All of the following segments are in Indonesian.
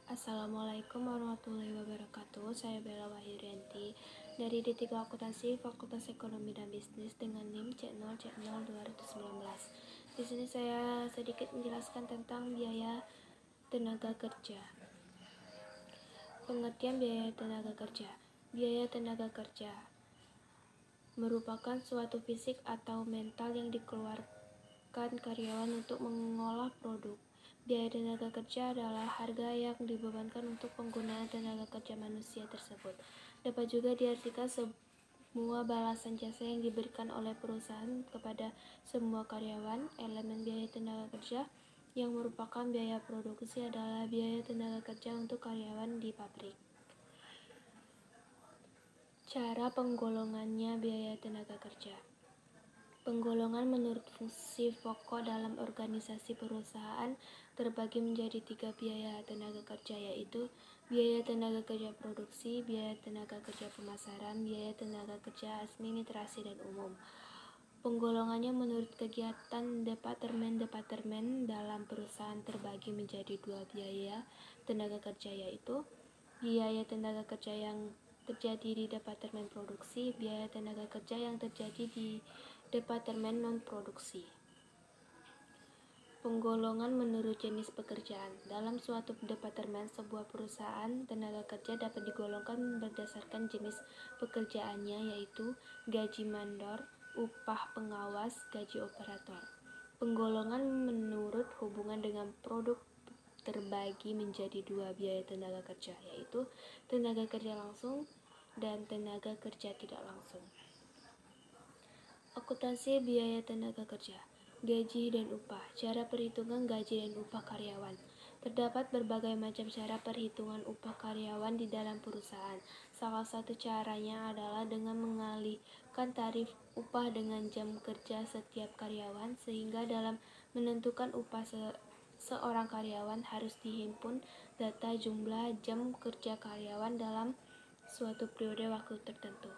Assalamualaikum warahmatullahi wabarakatuh. Saya Bella Wahirianti dari D3 Akuntansi Fakultas Ekonomi dan Bisnis dengan NIM C0C0219. Di sini saya sedikit menjelaskan tentang biaya tenaga kerja. Pengertian biaya tenaga kerja. Biaya tenaga kerja merupakan suatu fisik atau mental yang dikeluarkan karyawan untuk mengolah produk. Biaya tenaga kerja adalah harga yang dibebankan untuk penggunaan tenaga kerja manusia tersebut. Dapat juga diartikan semua balasan jasa yang diberikan oleh perusahaan kepada semua karyawan. Elemen biaya tenaga kerja yang merupakan biaya produksi adalah biaya tenaga kerja untuk karyawan di pabrik. Cara penggolongannya biaya tenaga kerja. Penggolongan menurut fungsi pokok dalam organisasi perusahaan terbagi menjadi 3 biaya tenaga kerja, yaitu biaya tenaga kerja produksi, biaya tenaga kerja pemasaran, biaya tenaga kerja administrasi dan umum. Penggolongannya menurut kegiatan departemen-departemen dalam perusahaan terbagi menjadi 2 biaya tenaga kerja, yaitu biaya tenaga kerja yang terjadi di departemen produksi, biaya tenaga kerja yang terjadi di departemen non-produksi. Penggolongan menurut jenis pekerjaan. Dalam suatu departemen sebuah perusahaan, tenaga kerja dapat digolongkan berdasarkan jenis pekerjaannya, yaitu gaji mandor, upah pengawas, gaji operator. Penggolongan menurut hubungan dengan produk terbagi menjadi 2 biaya tenaga kerja, yaitu tenaga kerja langsung dan tenaga kerja tidak langsung. Akuntansi biaya tenaga kerja, gaji dan upah. Cara perhitungan gaji dan upah karyawan. Terdapat berbagai macam cara perhitungan upah karyawan di dalam perusahaan. Salah satu caranya adalah dengan mengalihkan tarif upah dengan jam kerja setiap karyawan, sehingga dalam menentukan upah seorang karyawan harus dihimpun data jumlah jam kerja karyawan dalam suatu periode waktu tertentu.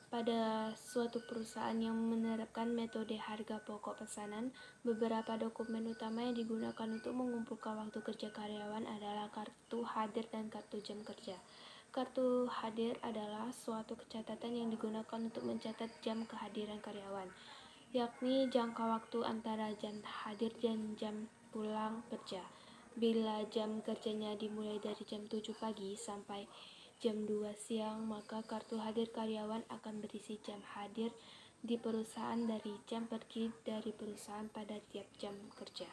Pada suatu perusahaan yang menerapkan metode harga pokok pesanan, beberapa dokumen utama yang digunakan untuk mengumpulkan waktu kerja karyawan adalah kartu hadir dan kartu jam kerja. Kartu hadir adalah suatu catatan yang digunakan untuk mencatat jam kehadiran karyawan, yakni jangka waktu antara jam hadir dan jam pulang kerja. Bila jam kerjanya dimulai dari jam 7 pagi sampai jam 2 siang, maka kartu hadir karyawan akan berisi jam hadir di perusahaan dari jam pergi dari perusahaan pada tiap jam kerja.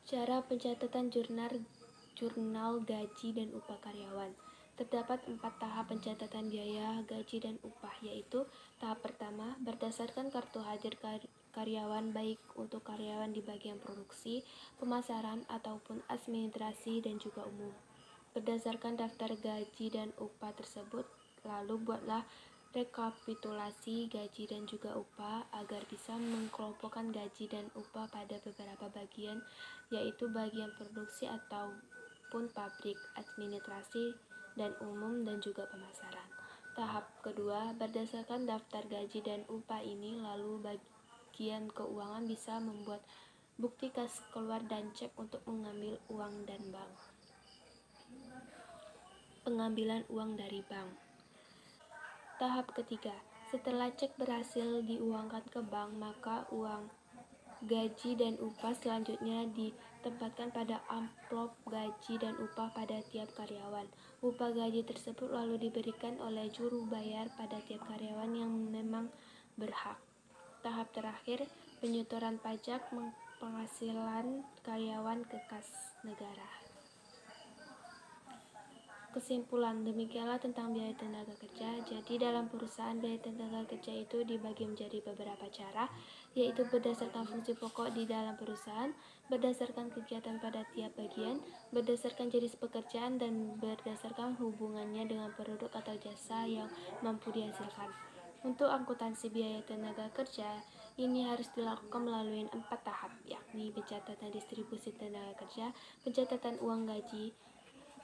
Cara pencatatan jurnal gaji dan upah karyawan. Terdapat 4 tahap pencatatan biaya, gaji, dan upah, yaitu tahap pertama, berdasarkan kartu hadir karyawan baik untuk karyawan di bagian produksi, pemasaran, ataupun administrasi dan juga umum. Berdasarkan daftar gaji dan upah tersebut, lalu buatlah rekapitulasi gaji dan juga upah agar bisa mengkelompokkan gaji dan upah pada beberapa bagian, yaitu bagian produksi ataupun pabrik, administrasi dan umum, dan juga pemasaran. Tahap kedua, berdasarkan daftar gaji dan upah ini, lalu bagian keuangan bisa membuat bukti kas keluar dan cek untuk mengambil uang dan bank. Pengambilan uang dari bank. Tahap ketiga, setelah cek berhasil diuangkan ke bank, maka uang gaji dan upah selanjutnya ditempatkan pada amplop gaji dan upah pada tiap karyawan. Upah gaji tersebut lalu diberikan oleh juru bayar pada tiap karyawan yang memang berhak. Tahap terakhir, penyetoran pajak penghasilan karyawan ke kas negara. Kesimpulan, demikianlah tentang biaya tenaga kerja. Jadi dalam perusahaan biaya tenaga kerja itu dibagi menjadi beberapa cara, yaitu berdasarkan fungsi pokok di dalam perusahaan, berdasarkan kegiatan pada tiap bagian, berdasarkan jenis pekerjaan, dan berdasarkan hubungannya dengan produk atau jasa yang mampu dihasilkan. Untuk akuntansi biaya tenaga kerja, ini harus dilakukan melalui 4 tahap, yakni pencatatan distribusi tenaga kerja, pencatatan uang gaji,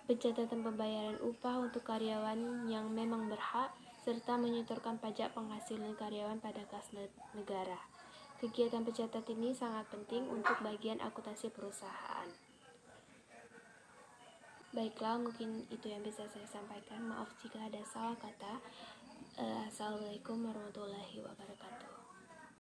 pencatatan pembayaran upah untuk karyawan yang memang berhak, serta menyetorkan pajak penghasilan karyawan pada kas negara. Kegiatan pencatatan ini sangat penting untuk bagian akuntansi perusahaan. Baiklah, mungkin itu yang bisa saya sampaikan. Maaf jika ada salah kata. Assalamualaikum warahmatullahi wabarakatuh.